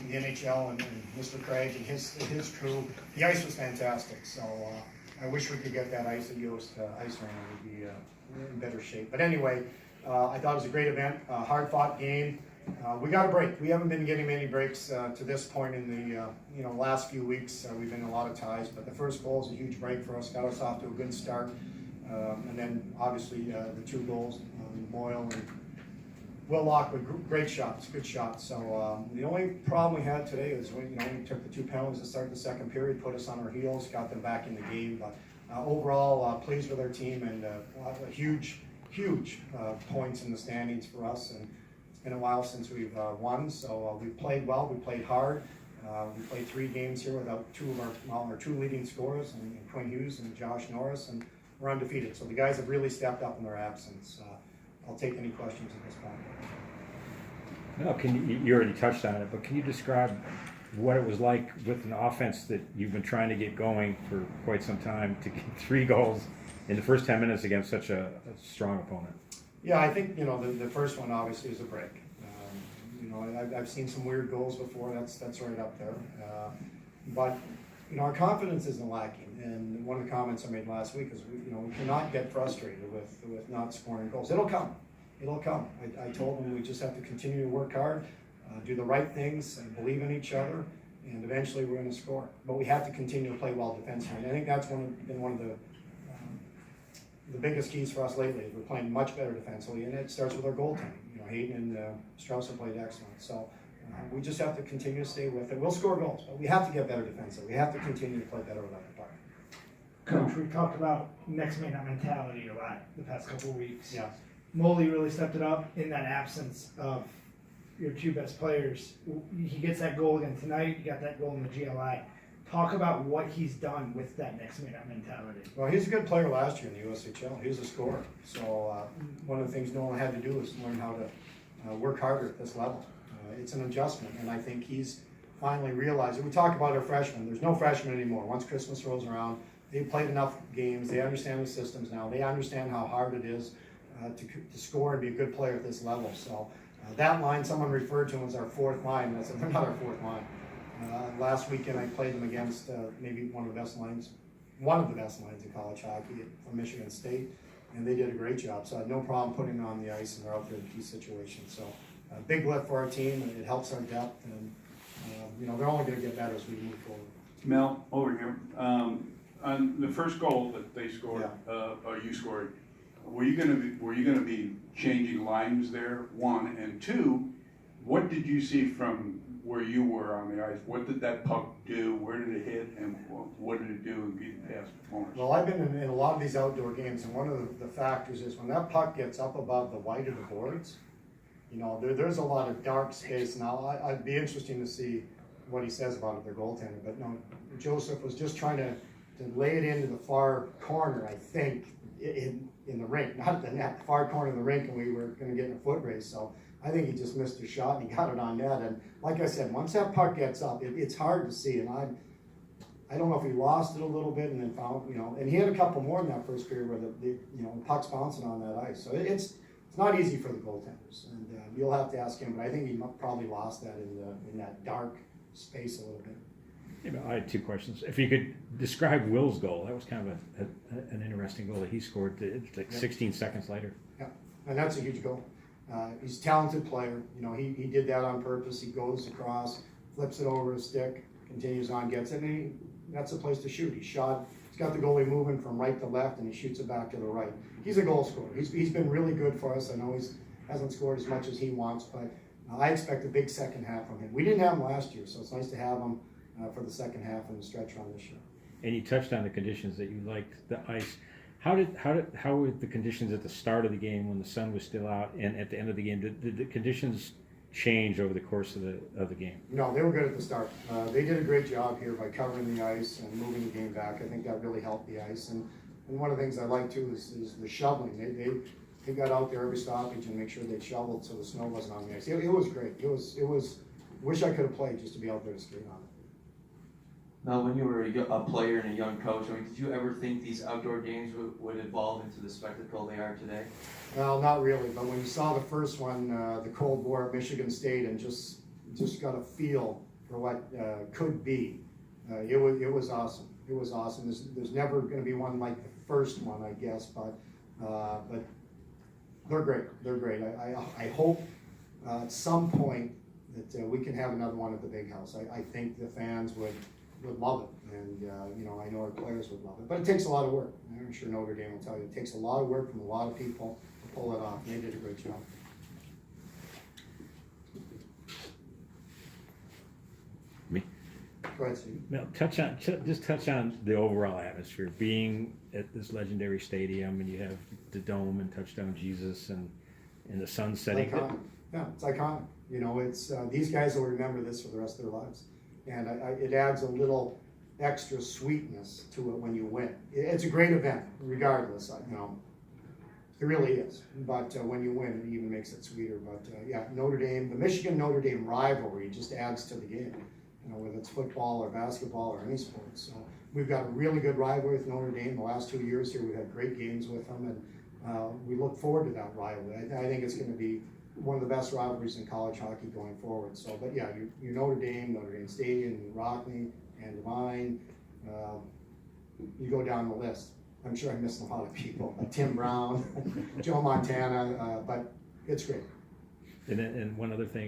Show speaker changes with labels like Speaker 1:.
Speaker 1: the NHL and Mr. Craig and his crew. The ice was fantastic, so I wish we could get that ice at Yost Ice Arena. We'd be in better shape. But anyway, I thought it was a great event, hard-fought game. We got a break. We haven't been getting many breaks to this point in the last few weeks. We've been in a lot of ties, but the first goal is a huge break for us. Got us off to a good start, and then obviously the two goals, Moyle and Will Lockwood, great shots, good shots. So the only problem we had today is we took the two penalties to start the second period, put us on our heels, got them back in the game. But overall, pleased with our team and huge points in the standings for us. And it's been a while since we've won, so we played well, we played hard. We played 3 games here without our two leading scorers, and Quinn Hughes and Josh Norris, and we're undefeated. So the guys have really stepped up in their absence. I'll take any questions at this point.
Speaker 2: No, you already touched on it, but can you describe what it was like with an offense that you've been trying to get going for quite some time to get 3 goals in the first 10 minutes against such a strong opponent? Yeah,
Speaker 1: I think the first one obviously is a break. I've seen some weird goals before. That's right up there. But our confidence isn't lacking. And one of the comments I made last week is we cannot get frustrated with not scoring goals. It'll come. It'll come. I told them we just have to continue to work hard, do the right things, and believe in each other, and eventually we're going to score. But we have to continue to play well defensively. And I think that's been one of the biggest keys for us lately. We're playing much better defensively, and it starts with our goaltending. Hayden and Strauss have played excellent. So we just have to continue to stay with it. We'll score goals, but we have to get better defensively. We have to continue to play better with our department.
Speaker 3: Coach, we talked about next man up mentality a lot the past couple of weeks.
Speaker 1: Yeah.
Speaker 3: Moley really stepped it up in that absence of your 2 best players. He gets that goal again tonight. You got that goal in the GLI. Talk about what he's done with that next man up mentality.
Speaker 1: Well, he's a good player last year in the USHL. He was a scorer. So one of the things Nolan had to do is learn how to work harder at this level. It's an adjustment, and I think he's finally realized it. We talk about our freshmen. There's no freshmen anymore. Once Christmas rolls around, they've played enough games. They understand the systems now. They understand how hard it is to score and be a good player at this level. So that line, someone referred to him as our 4th line. I said, they're not our 4th line. Last weekend I played them against maybe one of the best lines in college hockey from Michigan State, and they did a great job. So I had no problem putting them on the ice, and they're out there in key situations. So a big lift for our team, and it helps our depth, and they're only going to get better as we move forward.
Speaker 4: Mel, over here. On the first goal that they scored, or you scored, were you going to be changing lines there? 1 and 2. What did you see from where you were on the ice? What did that puck do? Where did it hit? And what did it do in getting past the corners?
Speaker 1: Well, I've been in a lot of these outdoor games, and one of the factors is when that puck gets up above the white of the boards, there's a lot of dark space. Now, I'd be interesting to see what he says about it, their goaltender. But no, Joseph was just trying to lay it into the far corner, I think, in the rink, not at the net, the far corner of the rink, and we were going to get in a foot race. So I think he just missed a shot, and he got it on net. And like I said, once that puck gets up, it's hard to see. And I don't know if he lost it a little bit and then found, and he had a couple more in that first period where the puck's bouncing on that ice. So it's not easy for the goaltenders, and you'll have to ask him. But I think he probably lost that in that dark space a little bit.
Speaker 2: I had 2 questions. If you could describe Will's goal, that was kind of an interesting goal that he scored. It's like 16 seconds later.
Speaker 1: Yeah, and that's a huge goal. He's a talented player. He did that on purpose. He goes across, flips it over his stick, continues on, gets it, and that's the place to shoot. He's got the goalie moving from right to left, and he shoots it back to the right. He's a goal scorer. He's been really good for us. I know he hasn't scored as much as he wants, but I expect a big second half from him. We didn't have him last year, so it's nice to have him for the second half and the stretch run this year.
Speaker 2: And you touched on the conditions that you liked, the ice. How were the conditions at the start of the game when the sun was still out, and at the end of the game? Did the conditions change over the course of the game?
Speaker 1: No, they were good at the start. They did a great job here by covering the ice and moving the game back. I think that really helped the ice. And one of the things I like too is the shoveling. They got out there every stoppage and make sure they shoveled so the snow wasn't on the ice. It was great. It was. Wish I could have played just to be out there to skate on it.
Speaker 5: Now, when you were a player and a young coach, did you ever think these outdoor games would evolve into the spectacle they are today?
Speaker 1: Well, not really, but when you saw the first one, the Cold War at Michigan State, and just just got a feel for what could be. It was awesome. It was awesome. There's never going to be one like the first one, I guess, but they're great. They're great. I hope at some point that we can have another one at the big house. I think the fans would love it, and you know, I know our players would love it. But it takes a lot of work. I'm sure Notre Dame will tell you it takes a lot of work from a lot of people to pull it off. And they did a great job.
Speaker 2: Me?
Speaker 1: Go ahead, Steve.
Speaker 2: Now, just touch on the overall atmosphere, being at this legendary stadium, and you have the dome and Touchdown Jesus and the sun setting.
Speaker 1: Iconic. Yeah, it's iconic. You know, it's these guys will remember this for the rest of their lives, and it adds a little extra sweetness to it when you win. It's a great event, regardless. You know, it really is. But when you win, it even makes it sweeter. But yeah, Notre Dame, the Michigan Notre Dame rivalry just adds to the game. You know, whether it's football or basketball or any sport. So we've got a really good rivalry with Notre Dame. The last 2 years here, we've had great games with them, and we look forward to that rivalry. I think it's going to be one of the best rivalries in college hockey going forward. So, but yeah, you Notre Dame Stadium, Rockne, and Devine. You go down the list. I'm sure I missed a lot of people. Tim Brown, Joe Montana, but it's great.
Speaker 2: And one other thing.